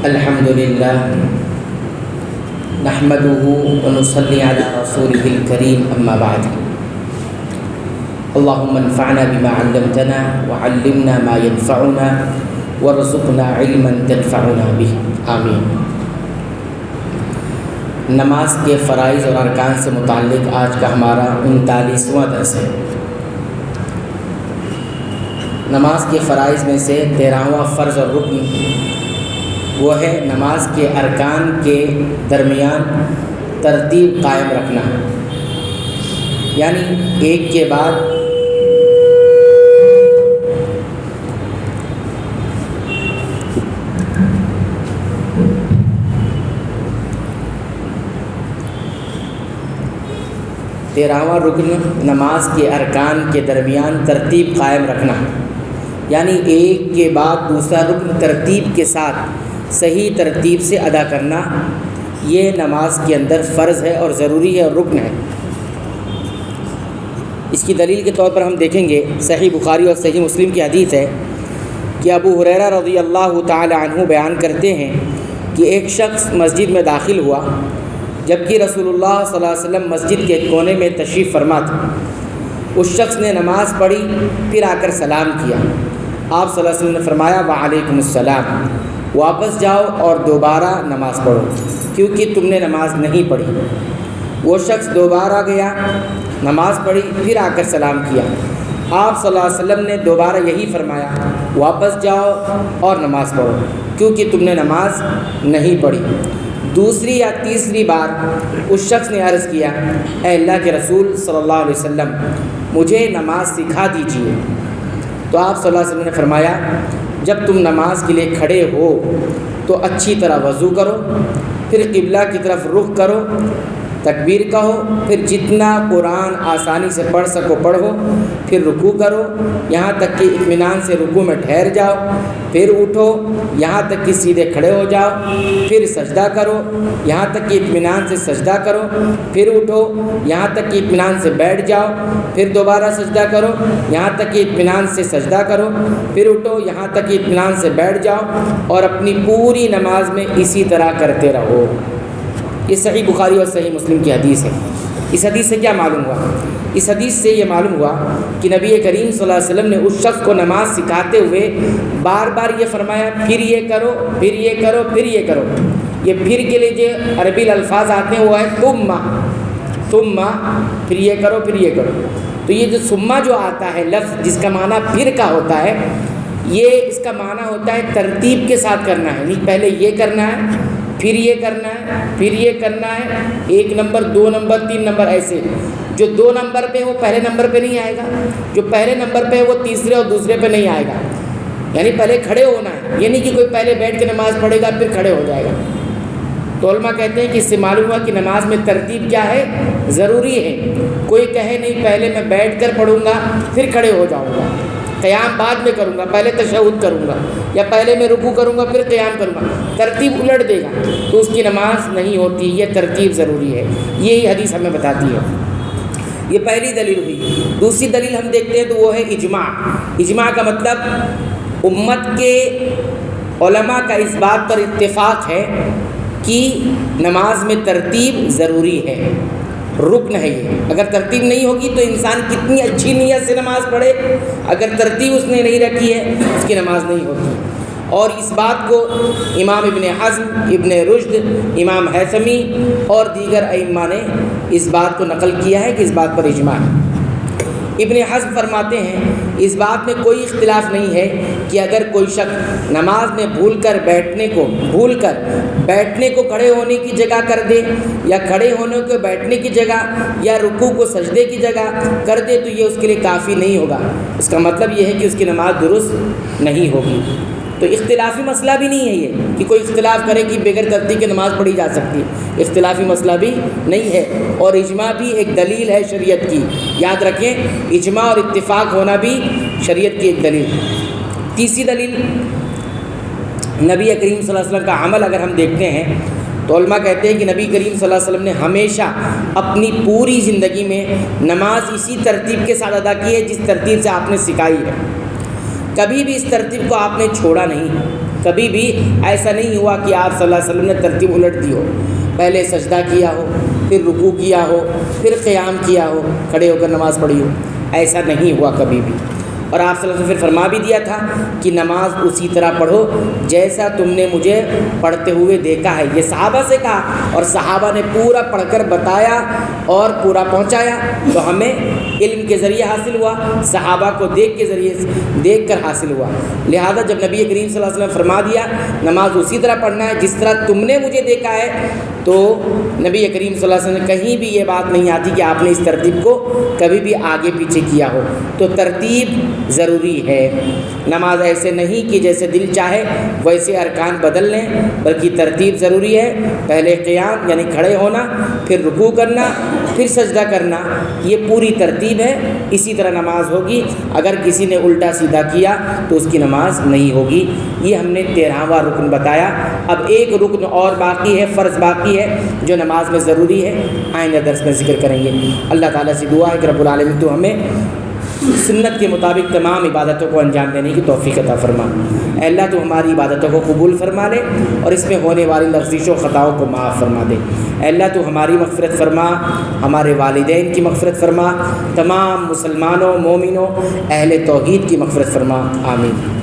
الحمدللہ نحمدہ ونصلی علی رسولہ الکریم اما بعد اللہم انفعنا بما علمتنا وعلمنا ما ينفعنا وارزقنا علما تنفعنا به آمین۔ نماز کے فرائض اور ارکان سے متعلق آج کا ہمارا 39واں درس ہے۔ نماز کے فرائض میں سے 13واں فرض اور رکن وہ ہے نماز کے ارکان کے درمیان ترتیب قائم رکھنا، یعنی ایک کے بعد تیرہواں رکن نماز کے ارکان کے درمیان ترتیب قائم رکھنا، یعنی ایک کے بعد دوسرا رکن ترتیب کے ساتھ صحیح ترتیب سے ادا کرنا، یہ نماز کے اندر فرض ہے اور ضروری ہے اور رکن ہے۔ اس کی دلیل کے طور پر ہم دیکھیں گے صحیح بخاری اور صحیح مسلم کی حدیث ہے کہ ابو ہریرہ رضی اللہ تعالی عنہ بیان کرتے ہیں کہ ایک شخص مسجد میں داخل ہوا جبکہ رسول اللہ صلی اللہ علیہ وسلم مسجد کے کونے میں تشریف فرما تھے۔ اس شخص نے نماز پڑھی، پھر آ کر سلام کیا۔ آپ صلی اللہ علیہ وسلم نے فرمایا وعلیکم السلام، واپس جاؤ اور دوبارہ نماز پڑھو کیونکہ تم نے نماز نہیں پڑھی۔ وہ شخص دوبارہ گیا، نماز پڑھی، پھر آ کر سلام کیا۔ آپ صلی اللہ علیہ وسلم نے دوبارہ یہی فرمایا واپس جاؤ اور نماز پڑھو کیونکہ تم نے نماز نہیں پڑھی۔ دوسری یا تیسری بار اس شخص نے عرض کیا اے اللہ کے رسول صلی اللہ علیہ وسلم مجھے نماز سکھا دیجیے۔ تو آپ صلی اللہ علیہ وسلم نے فرمایا جب تم نماز کے لیے کھڑے ہو تو اچھی طرح وضو کرو، پھر قبلہ کی طرف رخ کرو، تکبیر کہو، پھر جتنا قرآن آسانی سے پڑھ سکو پڑھو، پھر رکوع کرو یہاں تک کہ اطمینان سے رکوع میں ٹھہر جاؤ، پھر اٹھو یہاں تک کہ سیدھے کھڑے ہو جاؤ، پھر سجدہ کرو یہاں تک کہ اطمینان سے سجدہ کرو، پھر اٹھو یہاں تک کہ اطمینان سے بیٹھ جاؤ، پھر دوبارہ سجدہ کرو یہاں تک کہ اطمینان سے سجدہ کرو، پھر اٹھو یہاں تک کہ اطمینان سے بیٹھ جاؤ، اور اپنی پوری نماز میں اسی طرح کرتے رہو۔ یہ صحیح بخاری اور صحیح مسلم کی حدیث ہے۔ اس حدیث سے کیا معلوم ہوا؟ اس حدیث سے یہ معلوم ہوا کہ نبی کریم صلی اللہ علیہ وسلم نے اس شخص کو نماز سکھاتے ہوئے بار بار یہ فرمایا پھر یہ کرو، پھر یہ کرو، پھر یہ کرو۔ یہ پھر کے لیے جو عربی الفاظ آتے ہیں وہ ہے ثم، پھر یہ کرو، پھر یہ کرو۔ تو یہ جو ثم جو آتا ہے لفظ جس کا معنی پھر کا ہوتا ہے، یہ اس کا معنی ہوتا ہے ترتیب کے ساتھ کرنا ہے، یعنی پہلے یہ کرنا ہے، پھر یہ کرنا ہے، پھر یہ کرنا ہے، 1 نمبر 2 نمبر 3 نمبر ایسے۔ جو 2 نمبر پہ وہ پہلے نمبر پہ نہیں آئے گا، جو پہلے نمبر پہ وہ تیسرے اور دوسرے پہ نہیں آئے گا، یعنی پہلے کھڑے ہونا ہے، یہ نہیں کہ کوئی پہلے بیٹھ کے نماز پڑھے گا پھر کھڑے ہو جائے گا۔ تو علماء کہتے ہیں کہ اس سے معلوم ہوا کہ نماز میں ترتیب کیا ہے، ضروری ہے۔ کوئی کہے نہیں پہلے میں بیٹھ کر پڑھوں گا پھر کھڑے ہو جاؤں گا، قیام بعد میں کروں گا، پہلے تشہد کروں گا، یا پہلے میں رکوع کروں گا پھر قیام کروں گا، ترتیب الٹ دے گا تو اس کی نماز نہیں ہوتی۔ یہ ترتیب ضروری ہے، یہی حدیث ہمیں بتاتی ہے۔ یہ پہلی دلیل ہوئی۔ دوسری دلیل ہم دیکھتے ہیں تو وہ ہے اجماع۔ اجماع کا مطلب امت کے علماء کا اس بات پر اتفاق ہے کہ نماز میں ترتیب ضروری ہے، رکن ہے یہ۔ اگر ترتیب نہیں ہوگی تو انسان کتنی اچھی نیت سے نماز پڑھے، اگر ترتیب اس نے نہیں رکھی ہے اس کی نماز نہیں ہوتی۔ اور اس بات کو امام ابن حزم، ابن رشد، امام حیثمی اور دیگر ائمہ نے اس بات کو نقل کیا ہے کہ اس بات پر اجماع ہے۔ ابن حزم فرماتے ہیں اس بات میں کوئی اختلاف نہیں ہے کہ اگر کوئی شخص نماز میں بھول کر بیٹھنے کو کھڑے ہونے کی جگہ کر دے، یا کھڑے ہونے کو بیٹھنے کی جگہ، یا رکوع کو سجدے کی جگہ کر دے تو یہ اس کے لیے کافی نہیں ہوگا۔ اس کا مطلب یہ ہے کہ اس کی نماز درست نہیں ہوگی۔ تو اختلافی مسئلہ بھی نہیں ہے یہ کہ کوئی اختلاف کرے کہ بغیر ترتیب کی نماز پڑھی جا سکتی ہے، اختلافی مسئلہ بھی نہیں ہے۔ اور اجماع بھی ایک دلیل ہے شریعت کی، یاد رکھیں اجماع اور اتفاق ہونا بھی شریعت کی ایک دلیل۔ تیسری دلیل نبی کریم صلی اللہ علیہ وسلم کا عمل اگر ہم دیکھتے ہیں تو علماء کہتے ہیں کہ نبی کریم صلی اللہ علیہ وسلم نے ہمیشہ اپنی پوری زندگی میں نماز اسی ترتیب کے ساتھ ادا کی ہے جس ترتیب سے آپ نے سکھائی ہے۔ کبھی بھی اس ترتیب کو آپ نے چھوڑا نہیں، کبھی بھی ایسا نہیں ہوا کہ آپ صلی اللہ علیہ وسلم نے ترتیب الٹ دی ہو، پہلے سجدہ کیا ہو، پھر رکوع کیا ہو، پھر قیام کیا ہو، کھڑے ہو کر نماز پڑھی ہو، ایسا نہیں ہوا کبھی بھی۔ اور آپ صلی اللہ علیہ وسلم پھر فرما بھی دیا تھا کہ نماز اسی طرح پڑھو جیسا تم نے مجھے پڑھتے ہوئے دیکھا ہے۔ یہ صحابہ سے کہا اور صحابہ نے پورا پڑھ کر بتایا اور پورا پہنچایا، تو ہمیں علم کے ذریعے حاصل ہوا، صحابہ کو دیکھ کر حاصل ہوا۔ لہذا جب نبی کریم صلی اللہ علیہ وسلم فرما دیا نماز اسی طرح پڑھنا ہے جس طرح تم نے مجھے دیکھا ہے، تو نبی کریم صلی اللہ علیہ وسلم نے کہیں بھی یہ بات نہیں آتی کہ آپ نے اس ترتیب کو کبھی بھی آگے پیچھے کیا ہو۔ تو ترتیب ضروری ہے، نماز ایسے نہیں کہ جیسے دل چاہے ویسے ارکان بدل لیں، بلکہ ترتیب ضروری ہے۔ پہلے قیام یعنی کھڑے ہونا، پھر رکوع کرنا، پھر سجدہ کرنا، یہ پوری ترتیب ہے، اسی طرح نماز ہوگی۔ اگر کسی نے الٹا سیدھا کیا تو اس کی نماز نہیں ہوگی۔ یہ ہم نے 13واں رکن بتایا۔ اب ایک رکن اور باقی ہے، فرض باقی ہے جو نماز میں ضروری ہے، آئندہ درس میں ذکر کریں گے۔ اللہ تعالیٰ سے دعا ہے کہ رب العالمین تو ہمیں سنت کے مطابق تمام عبادتوں کو انجام دینے کی توفیق عطا فرما۔ اے اللہ تو ہماری عبادتوں کو قبول فرما لے اور اس میں ہونے والی لغزش و خطاؤں کو معاف فرما دے۔ اے اللہ تو ہماری مغفرت فرما، ہمارے والدین کی مغفرت فرما، تمام مسلمانوں، مومنوں، اہل توحید کی مغفرت فرما، آمین۔